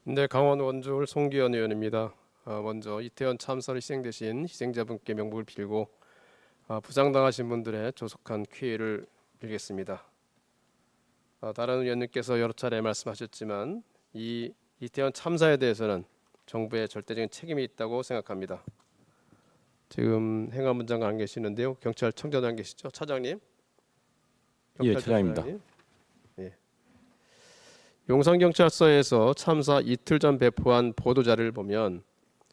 네, 강원 원주울 송기현 의원입니다. 먼저 이태원 참사로 희생되신 희생자분께 명복을 빌고 부상당하신 분들의 조속한 쾌유를 빌겠습니다. 다른 의원님께서 여러 차례 말씀하셨지만 이 이태원 참사에 대해서는 정부의 절대적인 책임이 있다고 생각합니다. 지금 행안부 장관 안 계시는데요. 경찰청장도 안 계시죠? 차장님? 예, 차장입니다. 예. 용산경찰서에서 참사 이틀 전 배포한 보도자료를 보면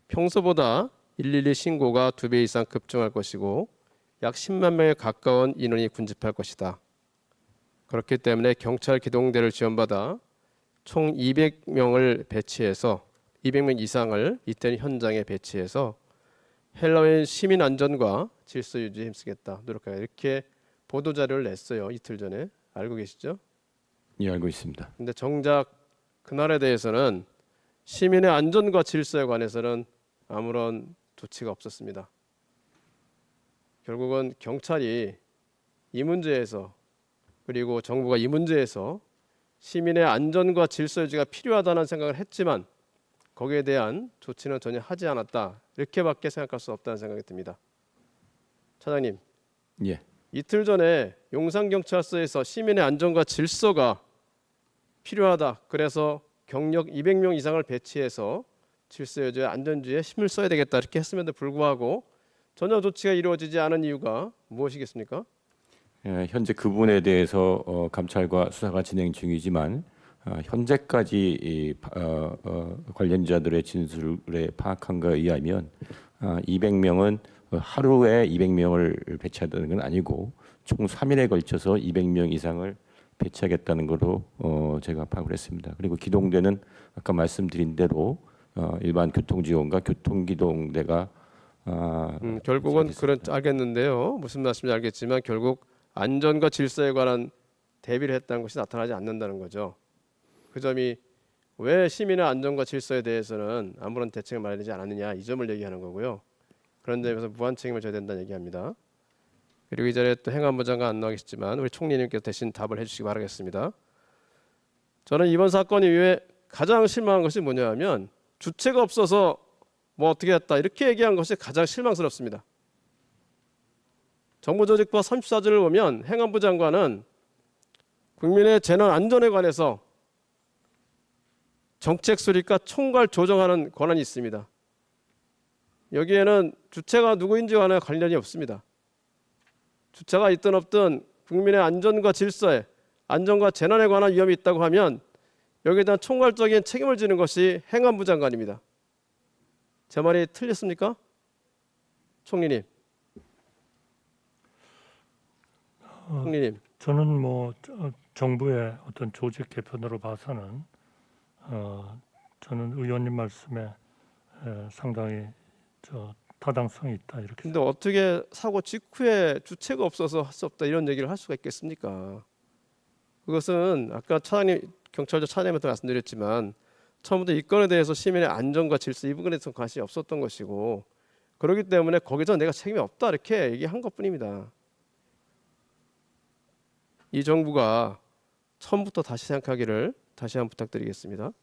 평소보다 112 신고가 2배 이상 급증할 것이고 약 10만 명에 가까운 인원이 군집할 것이다. 그렇기 때문에 경찰 기동대를 지원받아 총 200명을 배치해서 200명 이상을 이태원 현장에 배치해서 헬로윈 시민 안전과 질서 유지에 힘쓰겠다. 노력하겠다. 이렇게 보도자료를 냈어요. 이틀 전에. 알고 계시죠? 예, 알고 있습니다. 근데 정작 그날에 대해서는 시민의 안전과 질서에 관해서는 아무런 조치가 없었습니다. 결국은 경찰이 이 문제에서 그리고 정부가 이 문제에서 시민의 안전과 질서 유지가 필요하다는 생각을 했지만 거기에 대한 조치는 전혀 하지 않았다. 이렇게밖에 생각할 수 없다는 생각이 듭니다. 차장님, 예, 이틀 전에 용산경찰서에서 시민의 안전과 질서가 필요하다. 그래서 경력 200명 이상을 배치해서 질서 유지에 안전주의에 힘을 써야 되겠다. 이렇게 했음에도 불구하고 전혀 조치가 이루어지지 않은 이유가 무엇이겠습니까? 현재 그 부분에 대해서 감찰과 수사가 진행 중이지만 현재까지 관련자들의 진술에 파악한 것에 의하면 200명은 하루에 200명을 배치하는 건 아니고 총 3일에 걸쳐서 200명 이상을 배치하겠다는 것으로 제가 파악을 했습니다. 그리고 기동대는 아까 말씀드린 대로 일반 교통지원과 교통기동대가 결국은 그런 알겠는데요. 무슨 말씀인지 알겠지만 결국 안전과 질서에 관한 대비를 했다는 것이 나타나지 않는다는 거죠. 그 점이 왜 시민의 안전과 질서에 대해서는 아무런 대책을 마련하지 않았느냐 이 점을 얘기하는 거고요. 그런 점에서 무한 책임을 져야 된다는 얘기합니다. 그리고 이 자리에 또 행안부 장관 안 나와 계시지만 우리 총리님께서 대신 답을 해주시기 바라겠습니다. 저는 이번 사건 이후에 가장 실망한 것이 뭐냐면 주체가 없어서 뭐 어떻게 했다 이렇게 얘기한 것이 가장 실망스럽습니다. 정부조직법 34조를 보면 행안부 장관은 국민의 재난 안전에 관해서 정책 수립과 총괄 조정하는 권한이 있습니다. 여기에는 주체가 누구인지와 관련이 없습니다. 주체가 있든 없든 국민의 안전과 질서에 안전과 재난에 관한 위험이 있다고 하면 여기에 대한 총괄적인 책임을 지는 것이 행안부 장관입니다. 제 말이 틀렸습니까? 총리님. 총리님. 저는 뭐 정부의 어떤 조직 개편으로 봐서는 저는 의원님 말씀에 상당히 타당성이 있다 이렇게. 근데 어떻게 사고 직후에 주체가 없어서 할 수 없다 이런 얘기를 할 수가 있겠습니까? 그것은 아까 차장님 경찰서 차장님한테 말씀드렸지만 처음부터 이 건에 대해서 시민의 안전과 질서 이 부분에 대해서 관심이 없었던 것이고 그렇기 때문에 거기서 내가 책임이 없다 이렇게 얘기한 것뿐입니다. 이 정부가 처음부터 다시 생각하기를 다시 한번 부탁드리겠습니다.